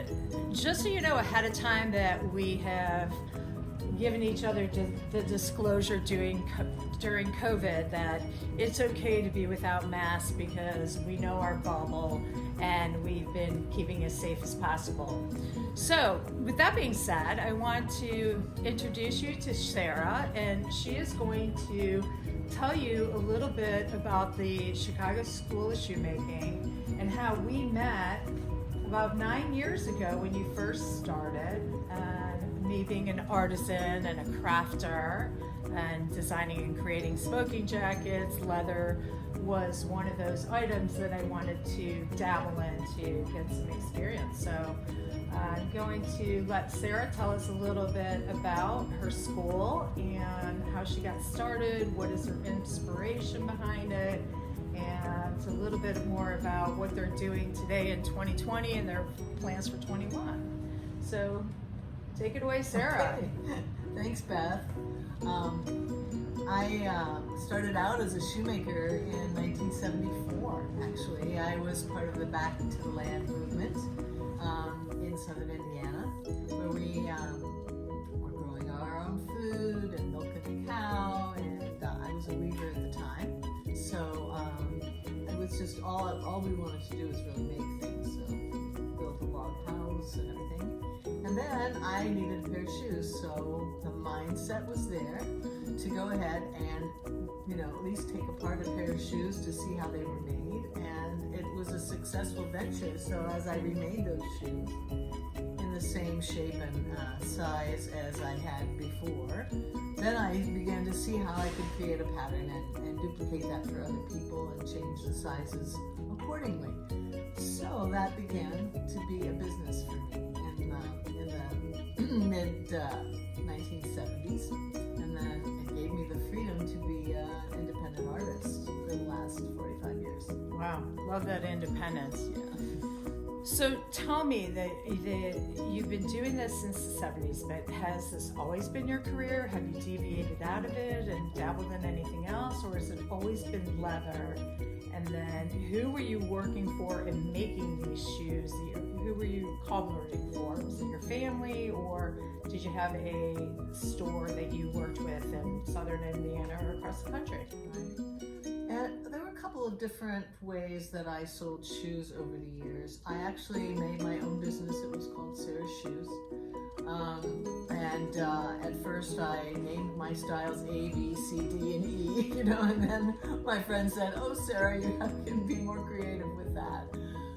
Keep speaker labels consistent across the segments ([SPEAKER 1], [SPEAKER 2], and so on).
[SPEAKER 1] And just so you know ahead of time that we have given each other the disclosure during COVID that it's okay to be without masks because we know our bubble and we've been keeping as safe as possible. So with that being said, I want to introduce you to Sarah, and she is going to tell you a little bit about the Chicago School of Shoemaking and how we met about 9 years ago when you first started, and me being an artisan and a crafter and designing and creating smoking jackets. Leather was one of those items that I wanted to dabble in to get some experience. So I'm going to let Sarah tell us a little bit about her school and how she got started, what is her inspiration behind it, and a little bit more about what they're doing today in 2020 and their plans for 21. So take it away, Sarah.
[SPEAKER 2] Okay. Thanks, Beth. I started out as a shoemaker in 1974, actually. I was part of the Back to the Land movement in southern Indiana, where we were growing our own food and milking a cow, and I was a weaver at the time. So it was just all we wanted to do was really make things. So built a log house and everything. And then I needed a pair of shoes, so the mindset was there to go ahead and, at least take apart a pair of shoes to see how they were made. And it was a successful venture. So as I remade those shoes in the same shape and size as I had before, then I began to see how I could create a pattern and duplicate that for other people and change the sizes accordingly. So that began to be a business for me in the mid 1970s, and then it gave me the freedom to be an independent artist for the last 45 years.
[SPEAKER 1] Wow, love that independence.
[SPEAKER 2] Yeah.
[SPEAKER 1] So tell me that you've been doing this since the 70s, but has this always been your career? Have you deviated out of it and dabbled in anything else, or has it always been leather? And then who were you working for in making these shoes? Who were you cobbling for? Was it your family, or did you have a store that you worked with in southern Indiana or across the country?
[SPEAKER 2] And there were a couple of different ways that I sold shoes over the years. I actually made my own business. It was called Sarah's Shoes. And at first I named my styles A, B, C, D, and E, and then my friend said, "Oh, Sarah, you can be more creative with that."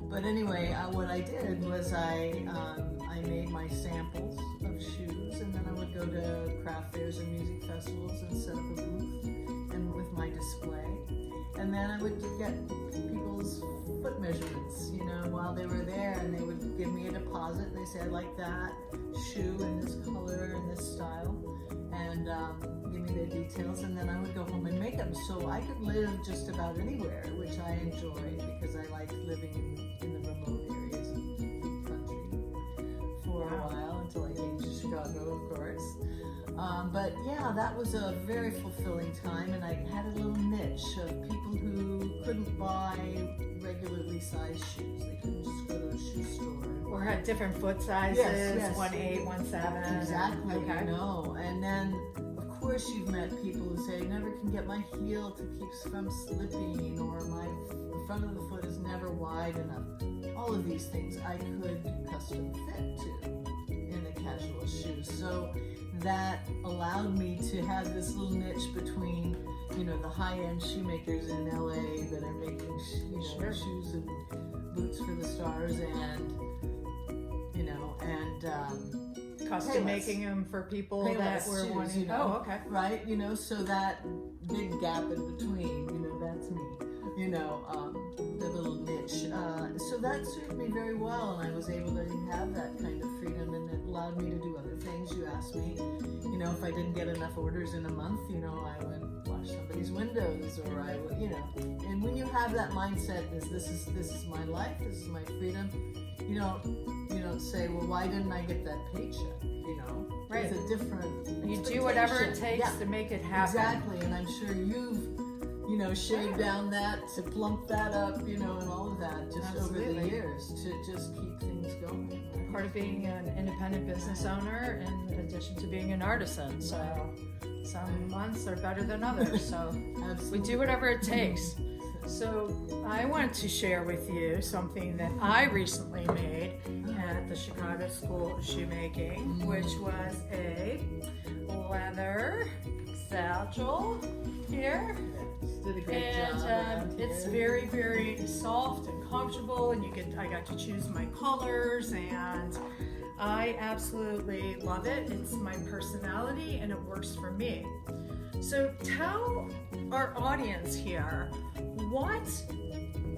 [SPEAKER 2] But anyway, what I did was I made my samples of shoes, and then I would go to craft fairs and music festivals and set up a booth and with my display. And then I would get people's foot measurements, while they were there, and they would give me a deposit, and they say, "I'd like that shoe in this color and this style," and give me their details, and then I would go home and make them. So I could live just about anywhere, which I enjoyed because I liked living in the remote areas of the country for a while until I came to Chicago, of course. But yeah, that was a very fulfilling time, and I had a little niche of people who couldn't buy regularly sized shoes. They couldn't just go to a shoe store.
[SPEAKER 1] Or had different foot sizes,
[SPEAKER 2] Yes.
[SPEAKER 1] 1/8, 1/7.
[SPEAKER 2] Exactly,
[SPEAKER 1] Okay.
[SPEAKER 2] And then, of course, you've met people who say, "I never can get my heel to keep from slipping," or the front of the foot is never wide enough. All of these things I could custom fit to in a casual shoe. So that allowed me to have this little niche between, the high-end shoemakers in LA that are making, shoes and boots for the stars, and
[SPEAKER 1] Custom making them for people that were
[SPEAKER 2] shoes,
[SPEAKER 1] wanting. Oh, okay.
[SPEAKER 2] Right, so that big gap in between, that's me. The little niche. So that served me very well, and I was able to have that kind of freedom, and it allowed me to do other things. You asked me, if I didn't get enough orders in a month, I would wash somebody's windows, or I would, And when you have that mindset, this is my life, this is my freedom. You don't say, "Well, why didn't I get that paycheck?"
[SPEAKER 1] Right.
[SPEAKER 2] It's a different.
[SPEAKER 1] You do whatever it takes to make it happen.
[SPEAKER 2] Exactly, and I'm sure you've shave down that, to plump that up, and all of that just over the years to just keep things going. Right?
[SPEAKER 1] Part of being an independent business owner in addition to being an artisan. So some months are better than others. So we do whatever it takes. So I wanted to share with you something that I recently made at the Chicago School of Shoemaking, which was a leather satchel here.
[SPEAKER 2] Did a great job.
[SPEAKER 1] And it's very, very soft and comfortable, and I got to choose my colors, and I absolutely love it. It's my personality and it works for me. So tell our audience here what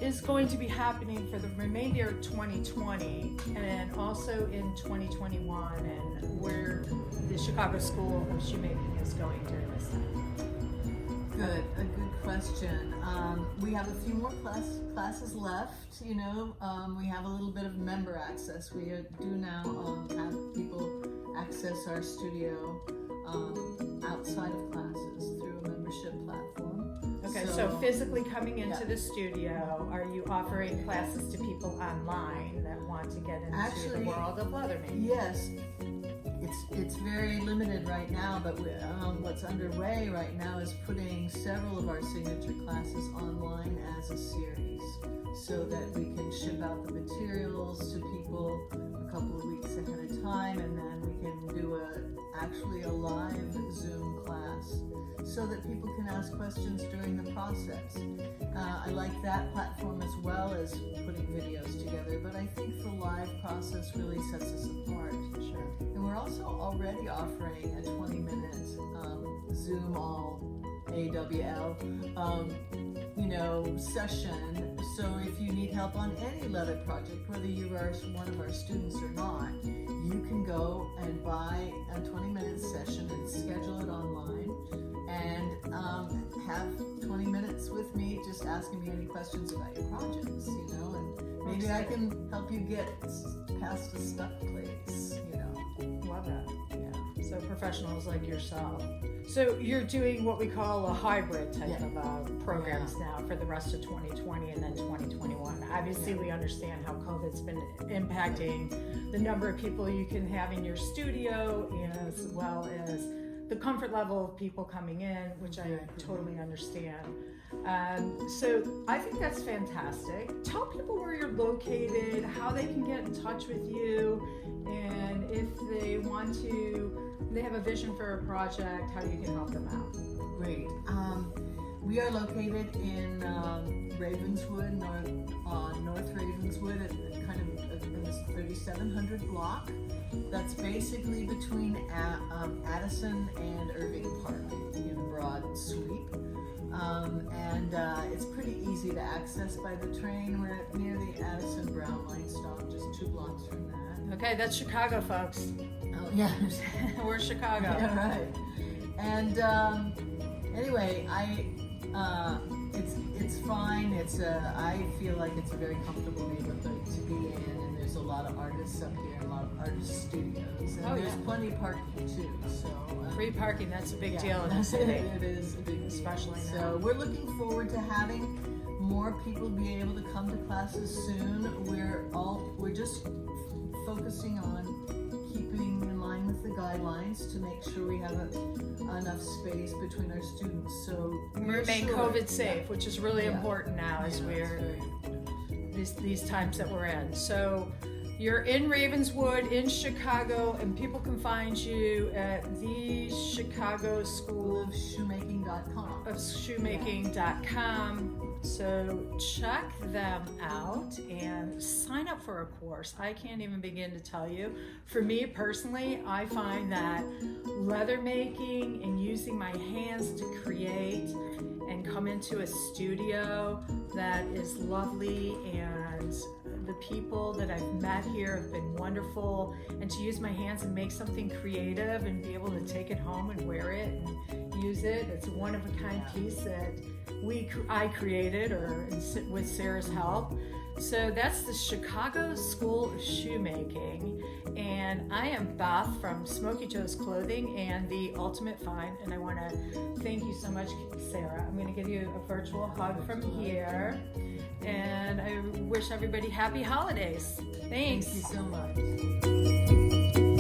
[SPEAKER 1] is going to be happening for the remainder of 2020 and also in 2021, and where the Chicago School of Shoemaking is going during this time.
[SPEAKER 2] A good question. We have a few more classes left. We have a little bit of member access. We do now have people access our studio outside of classes through a membership platform.
[SPEAKER 1] Okay, so physically coming into the studio, are you offering classes to people online that want to get into the world of leather making?
[SPEAKER 2] Yes. It's very limited right now, but what's underway right now is putting several of our signature classes online as a series so that we can ship out the materials to people a couple of weeks ahead of time, and then we can do actually a live Zoom class so that people can ask questions during the process. I like that platform as well as putting videos together, but I think the live process really sets us apart.
[SPEAKER 1] Sure.
[SPEAKER 2] And we're also already offering a 20-minute Zoom all AWL session. So if you need help on any leather project, whether you are one of our students or not, you can go and buy a 20-minute session and schedule it online and have 20 minutes with me just asking me any questions about your projects, and maybe I can help you get past a stuck place,
[SPEAKER 1] Love that. Yeah. So professionals like yourself. So you're doing what we call a hybrid type of programs now for the rest of 2020 and then 2021. Obviously, we understand how COVID's been impacting the number of people you can have in your studio, as well as the comfort level of people coming in, which I totally understand. So I think that's fantastic. Tell people where you're located, how they can get in touch with you, and if they want to, they have a vision for a project, how you can help them out.
[SPEAKER 2] Great. We are located in Ravenswood, North Ravenswood, in this 3700 block. That's basically between Addison and Irving Park in a broad sweep. It's pretty easy to access by the train. We're near the Addison Brown Line stop, just 2 blocks from that.
[SPEAKER 1] Okay, that's Chicago, folks.
[SPEAKER 2] Oh, yeah.
[SPEAKER 1] We're Chicago.
[SPEAKER 2] Yeah, right. And anyway, it's fine. I feel like it's a very comfortable neighborhood to be in, and there's a lot of artists up here, a lot of artist studios, and there's plenty of parking too. So
[SPEAKER 1] free parking, that's a big deal in the city.
[SPEAKER 2] It is a big deal.
[SPEAKER 1] Especially now.
[SPEAKER 2] So we're looking forward to having more people be able to come to classes soon. We're just focusing on keeping in line with the guidelines to make sure we have enough space between our students. So
[SPEAKER 1] remain COVID safe, which is really important now as we're these times that we're in. So you're in Ravenswood, in Chicago, and people can find you at the Chicago School
[SPEAKER 2] of Shoemaking.com.
[SPEAKER 1] Of Shoemaking.com. So check them out and sign up for a course. I can't even begin to tell you. For me personally, I find that leather making and using my hands to create and come into a studio that is lovely, and the people that I've met here have been wonderful, and to use my hands and make something creative and be able to take it home and wear it and use it. It's a one-of-a-kind piece that I created with Sarah's help. So that's the Chicago School of Shoemaking, and I am Beth from Smokey Joe's Clothing and The Ultimate Find, and I want to thank you so much, Sarah. I'm going to give you a virtual hug from here, and I wish everybody happy holidays. Thanks.
[SPEAKER 2] Thank you so much.